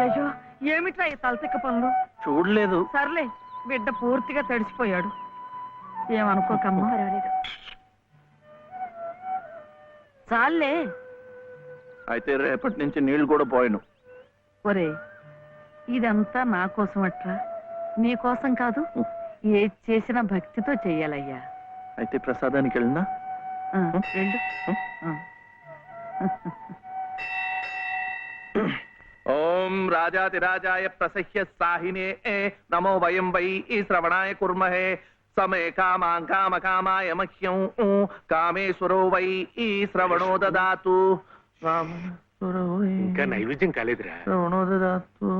అయ్యయ్యో, ఏమిట్రా ఈ తలతిక్క పనులు? చూడలేదు. సర్లే, బిడ్డ పూర్తిగా తడిసిపోయాడు. ఏమనుకోకమ్మా. పర్వాలేదు. చాలే. అయితే రేపటి నుంచి నీళ్లు కూడా పోయాను. ఒరే, ఇదంతా నా కోసం అట్రా, నీ కోసం కాదు. ఏది చేసినా భక్తితో చెయ్యాలయ్యా. అయితే ప్రసాదానికి వెళ్ళినా వెళ్ళు. ఓం రాజాతిరాజాయ ప్రసహ్య సాహినే నమో వయం వై శ్రవణాయ కుర్మహే సమే కామాం కామ కామాయ మహ్యం కామేశ్వరో వై శ్రవణో దదాతు. ఇంకా నైవేద్యం కాలేదురా. శ్రవణో దదాతు.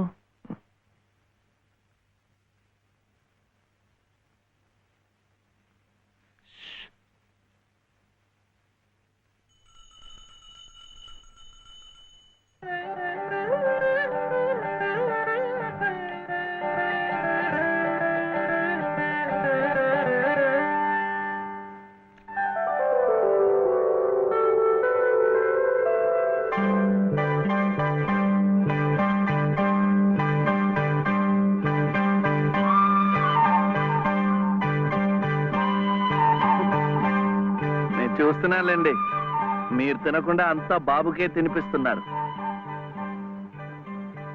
చూస్తున్నానండి, మీరు తినకుండా అంతా బాబుకే తినిపిస్తున్నారు.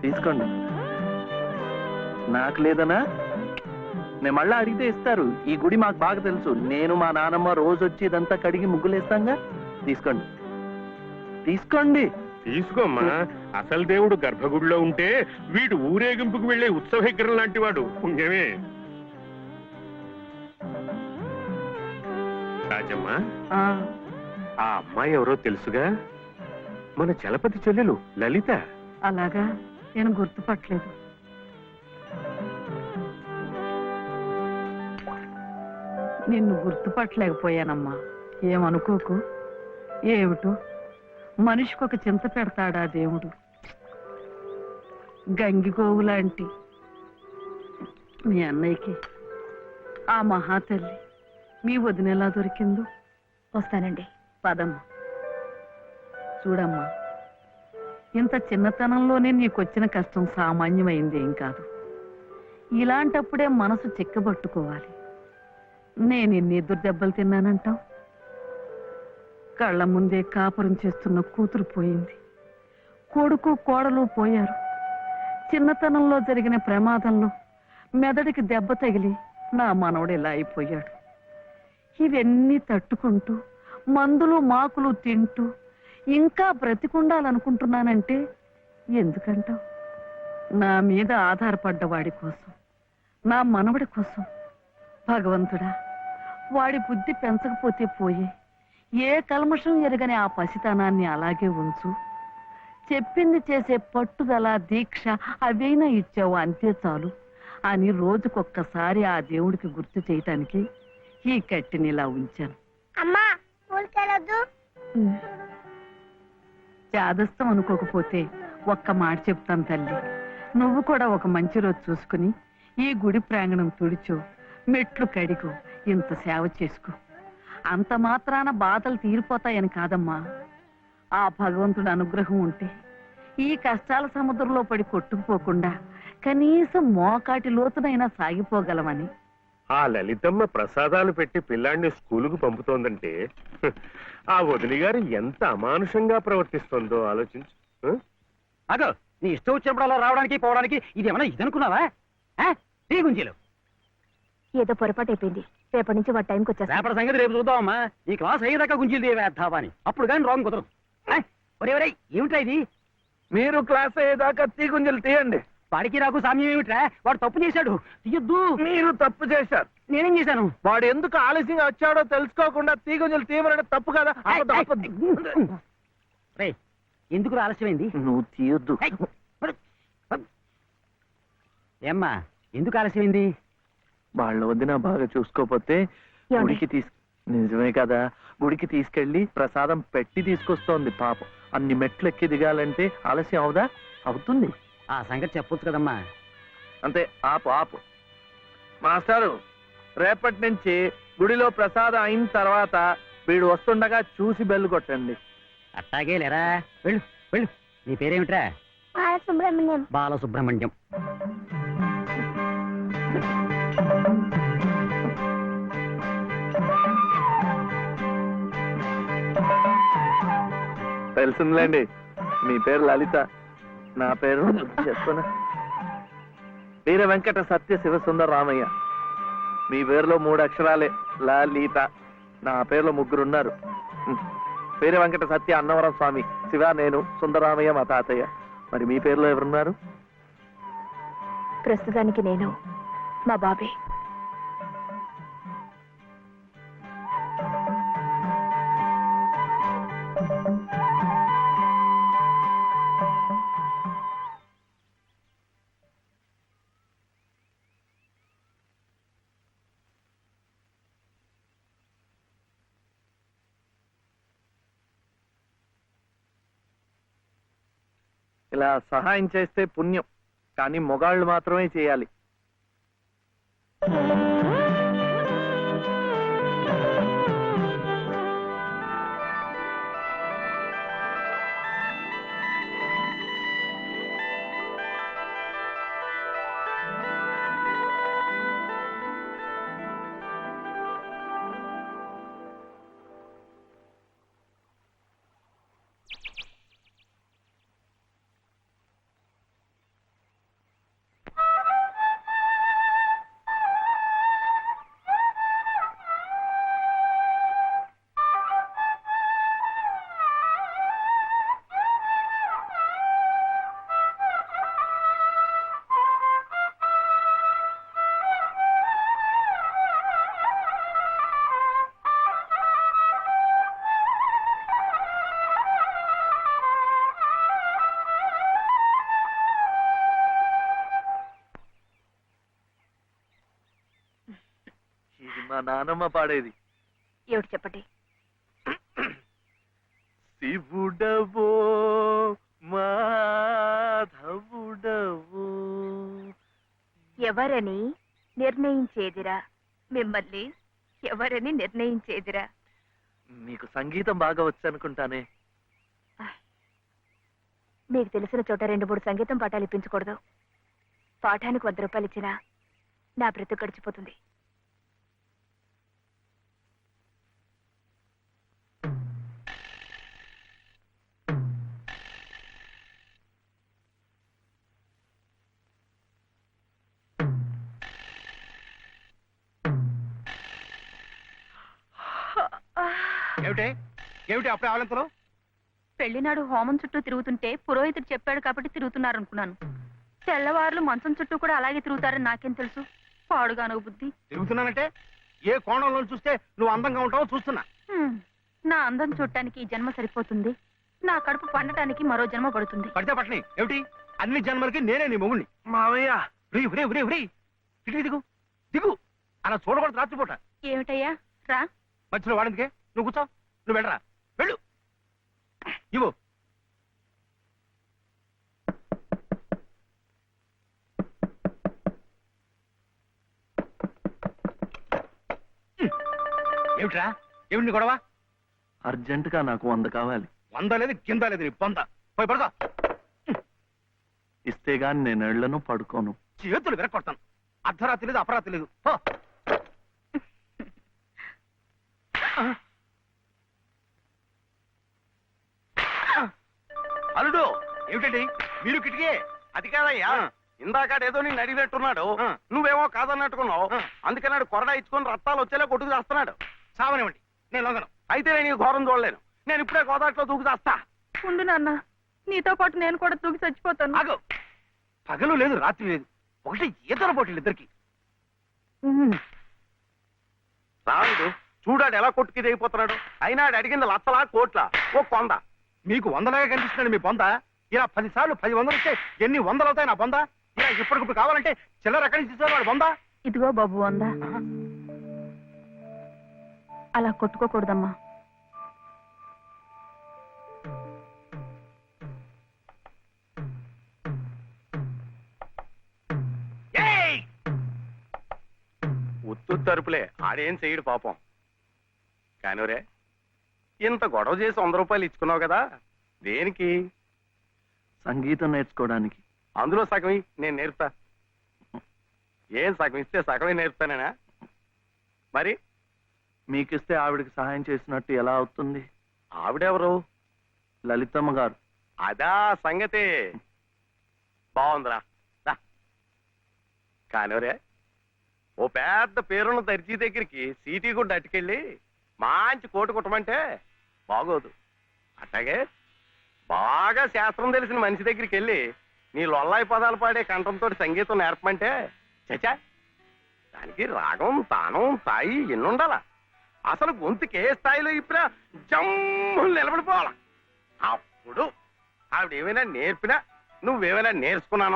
తీసుకోండి. నాకు లేదనా? నేను మళ్ళా అడిగితే ఇస్తారు. ఈ గుడి మాకు బాగా తెలుసు. నేను మా నానమ్మ రోజు వచ్చి ఇదంతా కడిగి ముగ్గులేస్తాంగా. తీసుకోండి, తీసుకోండి. తీసుకోమ్మా. అసలు దేవుడు గర్భగుడిలో ఉంటే వీడు ఊరేగింపుకు వెళ్లే ఉత్సవ విగ్రహం లాంటి వాడు. పుణ్యమే. రాజమ్మా, ఆ అమ్మాయి ఎవరో తెలుసుగా? మన చలపతి చెల్లెలు లలిత. అలాగా? నేను గుర్తుపట్టలేదు. నిన్ను గుర్తుపట్టలేకపోయానమ్మా. ఏమనుకోకు. ఏమిటో మనిషికి ఒక చింత పెడతాడా దేవుడు. గంగిగోవు లాంటి మీ అన్నయ్యకి ఆ మహాతల్లి మీ వదిన ఎలా దొరికిందో. వస్తానండి. పదమ్మా. చూడమ్మా, ఇంత చిన్నతనంలోనే నీకొచ్చిన కష్టం సామాన్యమైంది ఏం కాదు. ఇలాంటప్పుడే మనసు చిక్కబట్టుకోవాలి. నేను ఎన్ని ఎదురు దెబ్బలు తిన్నానంటావు? కళ్ళ ముందే కాపురం చేస్తున్న కూతురు పోయింది. కొడుకు కోడలు పోయారు. చిన్నతనంలో జరిగిన ప్రమాదంలో మెదడికి దెబ్బ తగిలి నా మనవడు ఇలా అయిపోయాడు. ఇవన్నీ తట్టుకుంటూ మందులు మాకులు తింటూ ఇంకా బ్రతికుండాలనుకుంటున్నానంటే ఎందుకంటావు? నా మీద ఆధారపడ్డ వాడి కోసం, నా మనవడి కోసం. భగవంతుడా, వాడి బుద్ధి పెంచకపోతే పోయే. ఏ కల్మషం ఎరగని ఆ పసితనాన్ని అలాగే ఉంచు. చెప్పింది చేసే పట్టుదల, దీక్ష అవైనా ఇచ్చావు, అంతే చాలు అని రోజుకొక్కసారి ఆ దేవుడికి గుర్తు చేయటానికి ఈ కట్టిని ఇలా ఉంచాను. చాదస్తం అనుకోకపోతే ఒక్క మాట చెప్తాను తల్లి. నువ్వు కూడా ఒక మంచి రోజు చూసుకుని ఈ గుడి ప్రాంగణం తుడిచో, మెట్లు కడిగో, ఇంత సేవ చేసుకో. అంత మాత్రాన బాధలు తీరిపోతాయని కాదమ్మా. ఆ భగవంతుడి అనుగ్రహం ఉంటే ఈ కష్టాల సముద్రంలో పడి కొట్టుకుపోకుండా కనీసం మోకాటి లోతునైనా సాగిపోగలమని. ఆ లలితమ్మ ప్రసాదాలు పెట్టి పిల్లాడిని స్కూలుకు పంపుతోందంటే ఆ వదిలి గారు ఎంత అమానుషంగా ప్రవర్తిస్తుందో ఆలోచించు. అగో, నీ ఇష్టం వచ్చినప్పుడు అలా రావడానికి పోవడానికి ఇది ఏమన్నా ఇదనుకున్నావా? గుంజీలు ఏదో పొరపాటు అయిపోయింది. రేపటి నుంచి వాటి టైంకి వచ్చేస్తా. రేపటి సంగతి రేపు చూద్దామమ్మా. ఈ క్లాస్ అయ్యేదాకా గుంజీలు వేద్దావా అని. అప్పుడు కానీ రాంగ్ కుదరదు. ఒరే, ఏమిటా ఇది? మీరు క్లాస్ అయ్యేదాకా తీగుంజలు తీయండి. వాడికి నాకు సామ్యం ఏమిట్రా? వాడు తప్పు చేశాడు, తీయొద్దు. మీరు తప్పు చేశారు. నేనేం చేశాను? వాడు ఎందుకు ఆలస్యంగా వచ్చాడో తెలుసుకోకుండా తీగుంజలు తీయమనడం తప్పు కదా. రే, ఎందుకు ఆలస్యమైంది? నువ్వు తీయొద్దు. ఏమ్మా, ఎందుకు ఆలస్యమైంది? వాళ్ళ వదిన బాగా చూసుకోపోతే గుడికి నిజమే కదా, గుడికి తీసుకెళ్లి ప్రసాదం పెట్టి తీసుకొస్తోంది పాపం. అన్ని మెట్లు ఎక్కి దిగాలంటే ఆలస్యం అవుదా? అవుతుంది. ఆ సంగతి చెప్పొచ్చు కదమ్మా. అంతే, ఆపు ఆపు. మాస్టారు, రేపటి నుంచి గుడిలో ప్రసాదం అయిన తర్వాత వీడు వస్తుండగా చూసి బెల్లు కొట్టండి. అట్టాగే లేరా. వెళ్ళు వెళ్ళు. నీ పేరేమిట్రా? బాలసుబ్రహ్మణ్యం. బాలసుబ్రహ్మణ్యం. తెలిసిందిలేండి, మీ పేరు లలిత, నా పేరు చెప్పనా వీర వెంకట సత్య శివసుందర రామయ్య. మీ పేరులో 3 అక్షరాలే, లలిత. నా పేరులో 3 ఉన్నారు. వీర వెంకట సత్య అన్నవరం స్వామి, శివ నేను, సుందరరామయ్య మా తాతయ్య. మరి మీ పేరులో ఎవరున్నారు? ప్రస్తుతానికి నేను, మా బాబే. ఇలా సహాయం చేస్తే పుణ్యం, కానీ మొగాళ్ళు మాత్రమే చేయాలి. ఇది మా నానమ్మ పాడేది. ఏమిటి చెప్పండి. శివుడవో మాధవుడవో ఎవరని నిర్ణయించేదిరా, మిమ్మల్ని ఎవరని నిర్ణయించేదిరా. మీకు సంగీతం బాగా వచ్చనుకుంటానే. మీకు తెలిసిన చోట 2-3 సంగీతం పాఠాలు ఇప్పించకూడదు. పాఠానికి 100 రూపాయలు ఇచ్చినా నా బ్రతుకు గడిచిపోతుంది. ఏమిటి ఏమిటి అప్పుడే ఆవలింతలు? పెళ్లినాడు హోమం చుట్టూ తిరుగుతుంటే పురోహితుడు చెప్పాడు కాబట్టి తిరుగుతున్నారు అనుకున్నాను. తెల్లవారులు మంచం చుట్టూ కూడా అలాగే తిరుగుతారని నాకేం తెలుసు. పాడుగాను బుద్ధి. తిరుగుతున్నానంటే ఏ కోణంలో చూస్తే నువ్వు అందంగా ఉంటావో చూస్తున్నా. నా అందం చూడటానికి ఈ జన్మ సరిపోతుంది. నా కడుపు పండటానికి మరో జన్మ పడుతుంది. పడితే పట్టని ఏమిటి, అన్ని జన్మలకి నేనే నీ మొగుణ్ణి. మావయ్య ఇటు దిగు దిగు, అలా చూడకూడదు రాత్రిపూట. ఏమిటయ్యా రా. మధ్యలో వాడిందికే, నువ్వు కూర్చో, నువ్వు వెళ్ళరా, వెళ్ళు. ఇవ్వు. ఏమిట్రా, ఏమిటి నీ గొడవ? అర్జెంట్ గా నాకు 100 కావాలి. 100 లేదు కింద లేదు, నీ పొంద. పోయి పడుకో. ఇస్తే గాని నేను ఎళ్లను, పడుకోను. చేతులు విరక్కొడతాను. అర్ధరాత్రి లేదు అపరాత్రి లేదు. పో. అల్లుడు ఏమిటండి మీరు కిటికీ? అది కాదయ్యా, ఇందాకాడేదో నేను అడిగినట్టున్నాడు, నువ్వేమో కాదన్నట్టుకున్నావు. అందుకన్నాడు కొరడా ఇచ్చుకొని రక్తాలు వచ్చేలా కొట్టుకు చేస్తున్నాడు. సావనివ్వండి, నేను లొంగను. అయితే నేను ఈ ఘోరం చూడలేను. నేను ఇప్పుడే గోదాట్లో దూకు చేస్తా. ఉండు నాన్న, నీతో పాటు నేను కూడా తూగి చచ్చిపోతాను. ఆగు. పగలు లేదు రాత్రి లేదు, ఒకటి ఈతల పోటీలు ఇద్దరికి. రాడు చూడాడు ఎలా కొట్టుకి దిగిపోతున్నాడు. అయినా ఆడు అడిగింది లచ్చలా కోట్ల ఓ కొంద. మీకు 100లాగా కనిపిస్తున్నాడు మీ బొంద. ఇలా 10 సార్లు 10 వందలు ఇస్తే ఎన్ని వందలు అవుతాయి నా బొంద? ఇలా ఇప్పటికిప్పుడు కావాలంటే చిల్లర ఎక్కడి నుంచి ఇస్తాడు వాడు బొంద? ఇదిగో బాబు వందా. అలా కొట్టుకోకూడదమ్మా. ఉత్తు తరుపులే, ఆడేం చెయ్యడు పాపం. కానివరే, ఇంత గొడవ చేసి 100 రూపాయలు ఇచ్చుకున్నావు కదా, దేనికి? సంగీతం నేర్చుకోవడానికి. అందులో సగం ఇయ్యి, నేను నేర్పుతా. ఏం సగం ఇస్తే సగమే నేర్పుతానేనా? మరి మీకిస్తే ఆవిడకి సహాయం చేసినట్టు ఎలా అవుతుంది? ఆవిడెవరు? లలితమ్మ గారు. అదా సంగతి. బాగుందిరా. దా. కానివరే, ఓ పెద్ద పేరున్న దర్జీ దగ్గరికి సీటీ గుడ్డ అట్టుకెళ్ళి మంచి కోటు కుట్టమంటే బాగోదు. అట్లాగే బాగా శాస్త్రం తెలిసిన మనిషి దగ్గరికి వెళ్ళి నీ లొల్లాయి పదాలు పాడే కంఠంతో సంగీతం నేర్పమంటే చచా, దానికి రాగం, తానం, తాయి ఎన్నుండాలా? అసలు గొంతుకి ఏ స్థాయిలో ఇప్పుడా జమ్ము నిలబడిపోవాలా. అప్పుడు ఆవిడ ఏమైనా నేర్పినా, నువ్వేమైనా నేర్చుకున్నాను